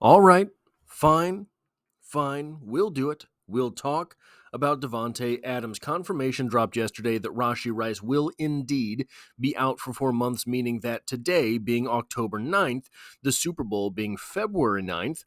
All right, fine, we'll do it. We'll talk about Davante Adams. Confirmation dropped yesterday that Rashee Rice will indeed be out for 4 months, meaning that today, being October 9th, the Super Bowl being February 9th,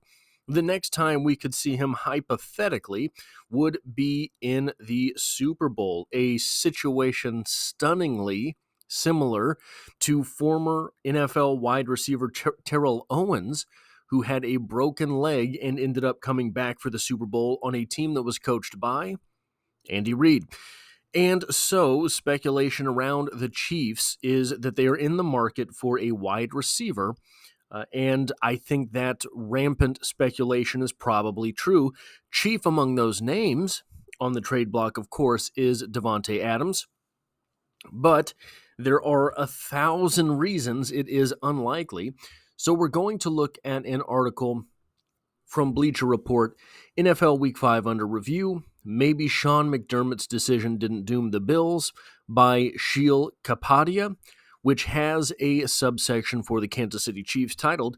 the next time we could see him hypothetically would be in the Super Bowl, a situation stunningly similar to former NFL wide receiver Terrell Owens, who had a broken leg and ended up coming back for the Super Bowl on a team that was coached by Andy Reid. And so, speculation around the Chiefs is that they are in the market for a wide receiver. And I think that rampant speculation is probably true. Chief among those names on the trade block, of course, is Davante Adams. But there are 1,000 reasons it is unlikely. So we're going to look at an article from Bleacher Report, NFL Week 5 under review. Maybe Sean McDermott's decision didn't doom the Bills, by Sheil Kapadia, which has a subsection for the Kansas City Chiefs titled,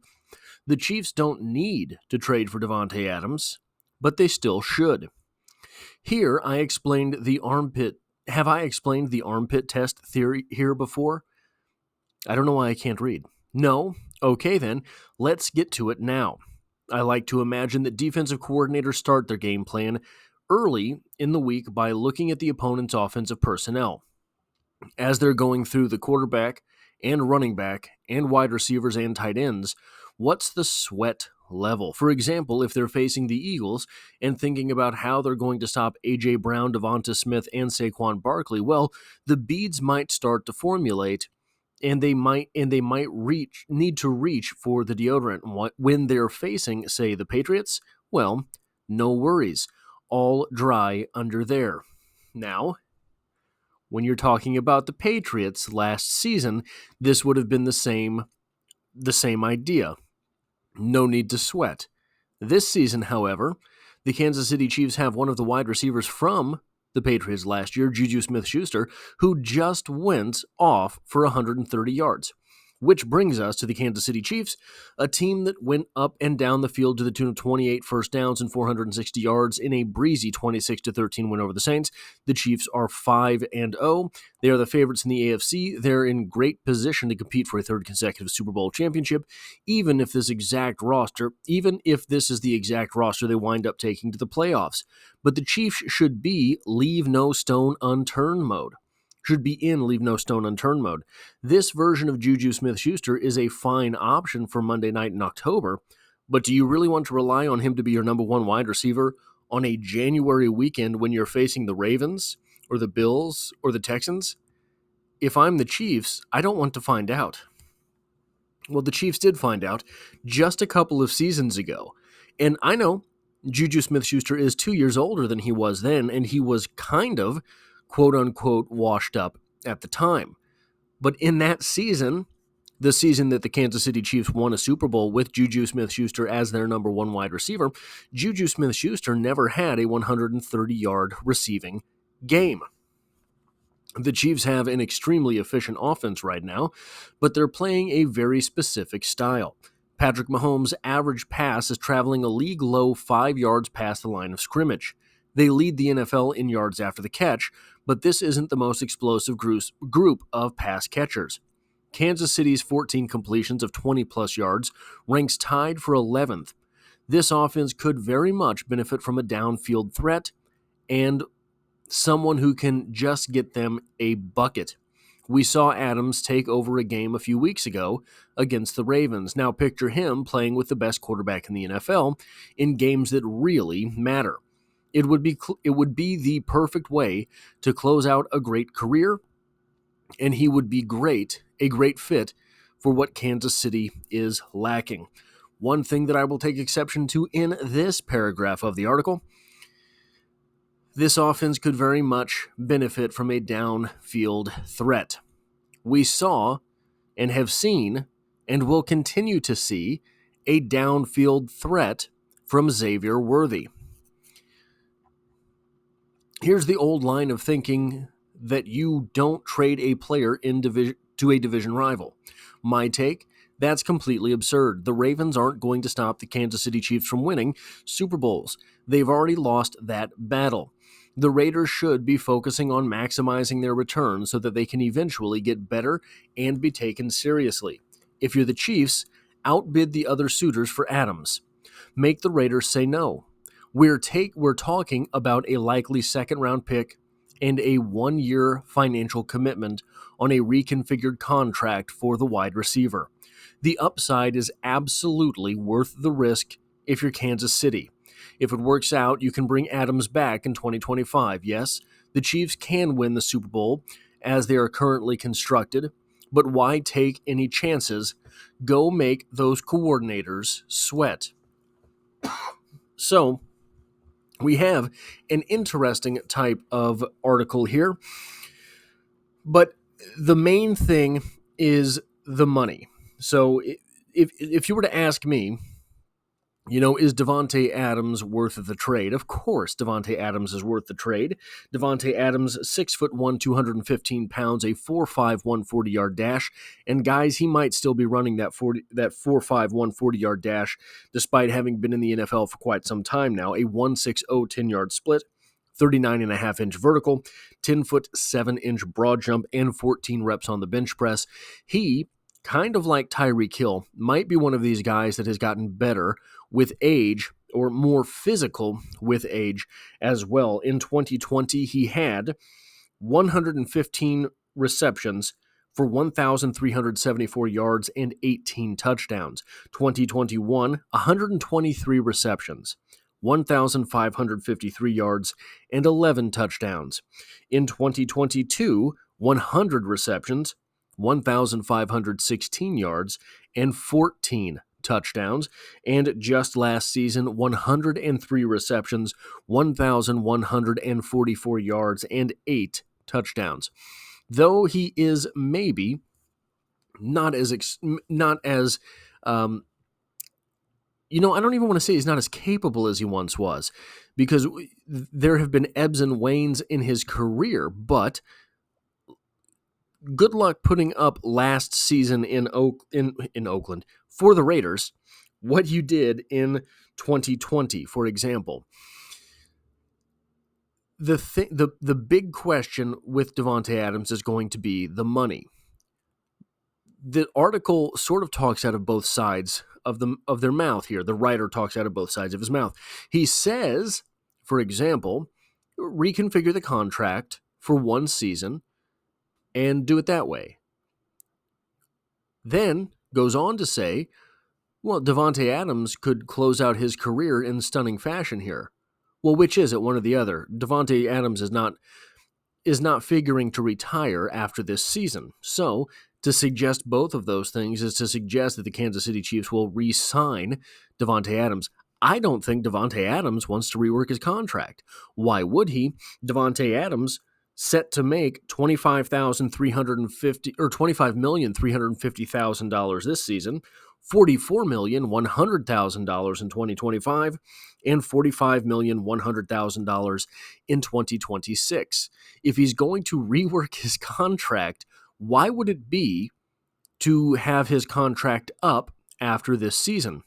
"The Chiefs don't need to trade for Davante Adams, but they still should." Here I explained the armpit. Have I explained the armpit test theory here before? I don't know why I can't read. No? Okay then, let's get to it now. I like to imagine that defensive coordinators start their game plan early in the week by looking at the opponent's offensive personnel. As they're going through the quarterback and running back and wide receivers and tight ends, what's the sweat level? For example, if they're facing the Eagles and thinking about how they're going to stop A.J. Brown, Devonta Smith, and Saquon Barkley, well, the beads might start to formulate, and they might need to reach for the deodorant. When they're facing, say, the Patriots, well, no worries, all dry under there. Now, when you're talking about the Patriots last season, this would have been the same idea. No need to sweat. This season, however, the Kansas City Chiefs have one of the wide receivers from the Patriots last year, Juju Smith-Schuster, who just went off for 130 yards. Which brings us to the Kansas City Chiefs, a team that went up and down the field to the tune of 28 first downs and 460 yards in a breezy 26-13 win over the Saints. The Chiefs are 5-0. They are the favorites in the AFC. They're in great position to compete for a third consecutive Super Bowl championship, even if this is the exact roster they wind up taking to the playoffs. But the Chiefs should be leave no stone unturned mode. This version of Juju Smith-Schuster is a fine option for Monday night in October, but do you really want to rely on him to be your number one wide receiver on a January weekend when you're facing the Ravens or the Bills or the Texans? If I'm the Chiefs, I don't want to find out. Well, the Chiefs did find out just a couple of seasons ago, and I know Juju Smith-Schuster is 2 years older than he was then, and he was kind of quote-unquote washed up at the time. But in that season, the season that the Kansas City Chiefs won a Super Bowl with Juju Smith-Schuster as their number one wide receiver, Juju Smith-Schuster never had a 130-yard receiving game. The Chiefs have an extremely efficient offense right now, but they're playing a very specific style. Patrick Mahomes' average pass is traveling a league-low 5 yards past the line of scrimmage. They lead the NFL in yards after the catch, but this isn't the most explosive group of pass catchers. Kansas City's 14 completions of 20-plus yards ranks tied for 11th. This offense could very much benefit from a downfield threat and someone who can just get them a bucket. We saw Adams take over a game a few weeks ago against the Ravens. Now picture him playing with the best quarterback in the NFL in games that really matter. It would be the perfect way to close out a great career, and he would be a great fit for what Kansas City is lacking. One thing that I will take exception to in this paragraph of the article, this offense could very much benefit from a downfield threat. We saw and have seen and will continue to see a downfield threat from Xavier Worthy. Here's the old line of thinking that you don't trade a player to a division rival. My take, That's completely absurd. The Ravens aren't going to stop the Kansas City Chiefs from winning Super Bowls. They've already lost that battle. The Raiders should be focusing on maximizing their return so that they can eventually get better and be taken seriously. If you're the Chiefs, outbid the other suitors for Adams. Make the Raiders say no. We're talking about a likely second-round pick and a 1-year financial commitment on a reconfigured contract for the wide receiver. The upside is absolutely worth the risk if you're Kansas City. If it works out, you can bring Adams back in 2025. Yes, the Chiefs can win the Super Bowl as they are currently constructed, but why take any chances? Go make those coordinators sweat. So, we have an interesting type of article here, but the main thing is the money. So if you were to ask me, is Davante Adams worth the trade? Of course, Davante Adams is worth the trade. Davante Adams, 6'1", 215 pounds, a 4.5, 140-yard dash. And guys, he might still be running that 4.5, 140-yard dash, despite having been in the NFL for quite some time now. A 1.60, 10-yard split, 39.5-inch vertical, 10-foot, 7-inch broad jump, and 14 reps on the bench press. He, kind of like Tyreek Hill, might be one of these guys that has gotten better with age, or more physical with age as well. In 2020, he had 115 receptions for 1,374 yards and 18 touchdowns. 2021, 123 receptions, 1,553 yards, and 11 touchdowns. In 2022, 100 receptions, 1,516 yards, and 14 touchdowns. And just last season, 103 receptions, 1,144 yards, and 8 touchdowns. Though he is maybe not as I don't even want to say he's not as capable as he once was, because there have been ebbs and wanes in his career, but good luck putting up last season in Oakland for the Raiders what you did in 2020, for example. The big question with Davante Adams is going to be the money. The article sort of talks out of both sides of their mouth here. The writer talks out of both sides of his mouth. He says, for example, reconfigure the contract for 1 season and do it that way. Then goes on to say, well, Davante Adams could close out his career in stunning fashion here. Well, which is it, one or the other? Davante Adams is not figuring to retire after this season. So, to suggest both of those things is to suggest that the Kansas City Chiefs will re-sign Davante Adams. I don't think Davante Adams wants to rework his contract. Why would he? Davante Adams set to make $25,350,000 this season, $44,100,000 in 2025, and $45,100,000 in 2026. If he's going to rework his contract, why would it be to have his contract up after this season?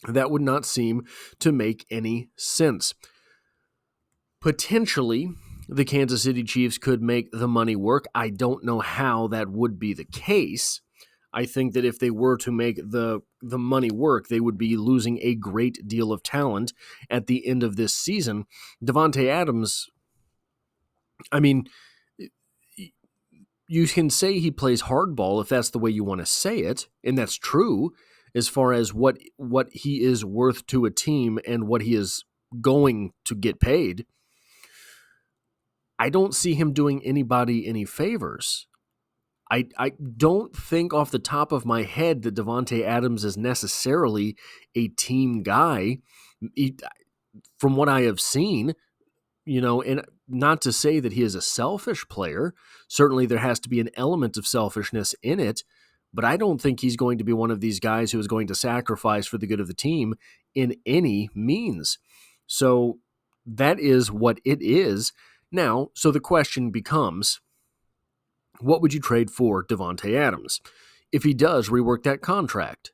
That would not seem to make any sense. Potentially, the Kansas City Chiefs could make the money work. I don't know how that would be the case. I think that if they were to make the money work, they would be losing a great deal of talent at the end of this season. Davante Adams, I mean, you can say he plays hardball if that's the way you want to say it, and that's true as far as what he is worth to a team and what he is going to get paid. I don't see him doing anybody any favors. I don't think off the top of my head that Davante Adams is necessarily a team guy. From what I have seen, and not to say that he is a selfish player. Certainly there has to be an element of selfishness in it, but I don't think he's going to be one of these guys who is going to sacrifice for the good of the team in any means. So that is what it is. Now, so the question becomes, what would you trade for Davante Adams? if he does rework that contract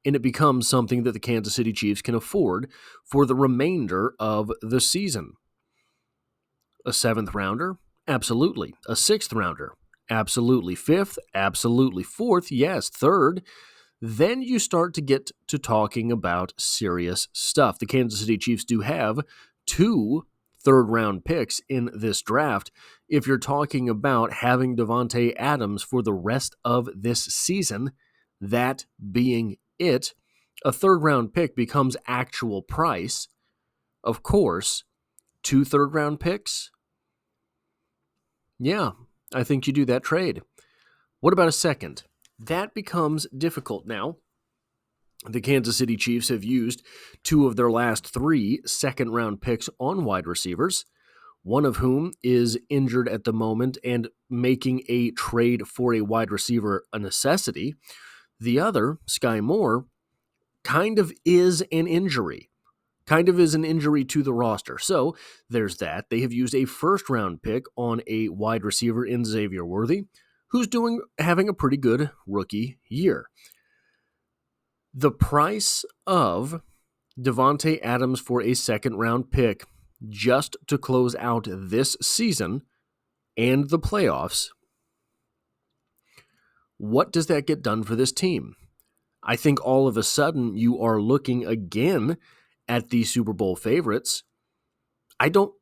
and it becomes something that the Kansas City Chiefs can afford for the remainder of the season. A 7th rounder? Absolutely. A 6th rounder? Absolutely. 5th? Absolutely. 4th? Yes. 3rd? Then you start to get to talking about serious stuff. The Kansas City Chiefs do have 2 third-round picks in this draft. If you're talking about having Davante Adams for the rest of this season, that being it, a third-round pick becomes actual price. Of course, 2 third-round picks? Yeah, I think you do that trade. What about a second? That becomes difficult now. The Kansas City Chiefs have used 2 of their last 3 second-round picks on wide receivers, one of whom is injured at the moment and making a trade for a wide receiver a necessity. The other, Sky Moore, kind of is an injury to the roster. So there's that. They have used a first-round pick on a wide receiver in Xavier Worthy, who's having a pretty good rookie year. The price of Davante Adams for a second-round pick just to close out this season and the playoffs, what does that get done for this team? I think all of a sudden you are looking again at the Super Bowl favorites. I don't,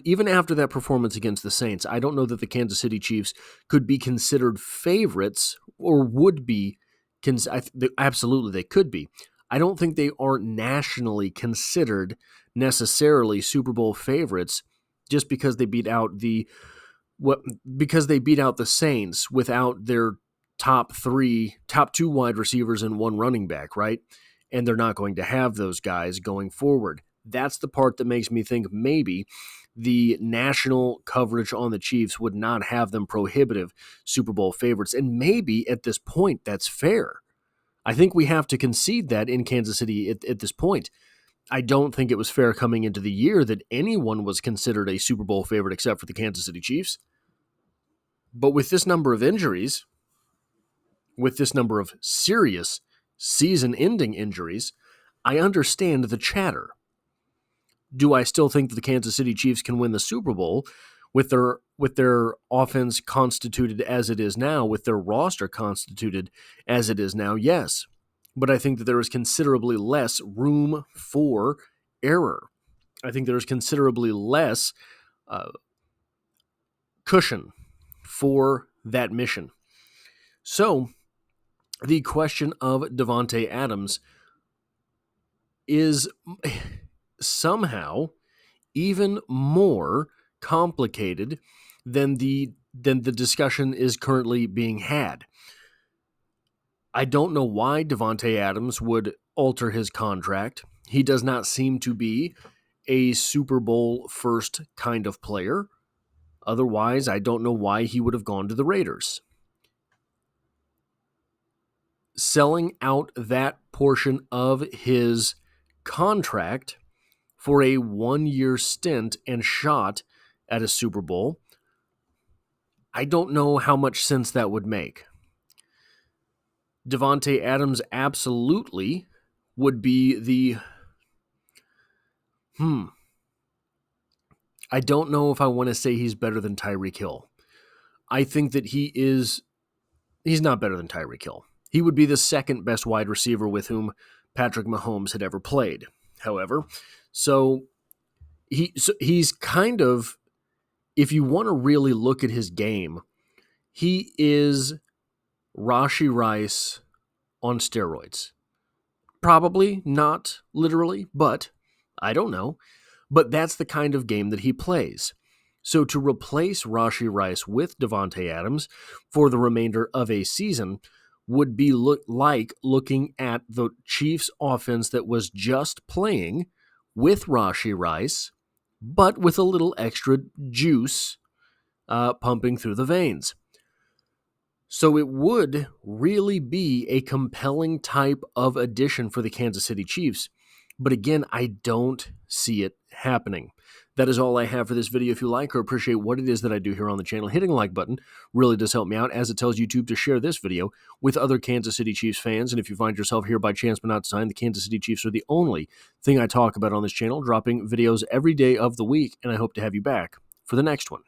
even after that performance against the Saints, I don't know that the Kansas City Chiefs could be considered favorites or would be. Absolutely, they could be. I don't think they are nationally considered necessarily Super Bowl favorites just because they beat out the Saints without their top 2 wide receivers and 1 running back, right? And they're not going to have those guys going forward. That's the part that makes me think maybe the national coverage on the Chiefs would not have them prohibitive Super Bowl favorites. And maybe at this point, that's fair. I think we have to concede that in Kansas City at this point. I don't think it was fair coming into the year that anyone was considered a Super Bowl favorite except for the Kansas City Chiefs. But with this number of injuries, with this number of serious season-ending injuries, I understand the chatter. Do I still think that the Kansas City Chiefs can win the Super Bowl with their offense constituted as it is now, with their roster constituted as it is now? Yes. But I think that there is considerably less room for error. I think there is considerably less cushion for that mission. So the question of Davante Adams is somehow even more complicated than the discussion is currently being had. I don't know why Davante Adams would alter his contract. He does not seem to be a Super Bowl first kind of player. Otherwise, I don't know why he would have gone to the Raiders. Selling out that portion of his contract for a 1-year stint and shot at a Super Bowl, I don't know how much sense that would make. Davante Adams absolutely would be the... I don't know if I want to say he's better than Tyreek Hill. I think that he's not better than Tyreek Hill. He would be the second best wide receiver with whom Patrick Mahomes had ever played. However, he's kind of, if you want to really look at his game, he is Rashee Rice on steroids. Probably not literally, but I don't know. But that's the kind of game that he plays. So to replace Rashee Rice with Davante Adams for the remainder of a season would be like looking at the Chiefs offense that was just playing with Rashee Rice, but with a little extra juice pumping through the veins. So it would really be a compelling type of addition for the Kansas City Chiefs, But again, I don't see it happening. That is all I have for this video. If you like or appreciate what it is that I do here on the channel, hitting the like button really does help me out, as it tells YouTube to share this video with other Kansas City Chiefs fans. And if you find yourself here by chance but not design, the Kansas City Chiefs are the only thing I talk about on this channel, dropping videos every day of the week, and I hope to have you back for the next one.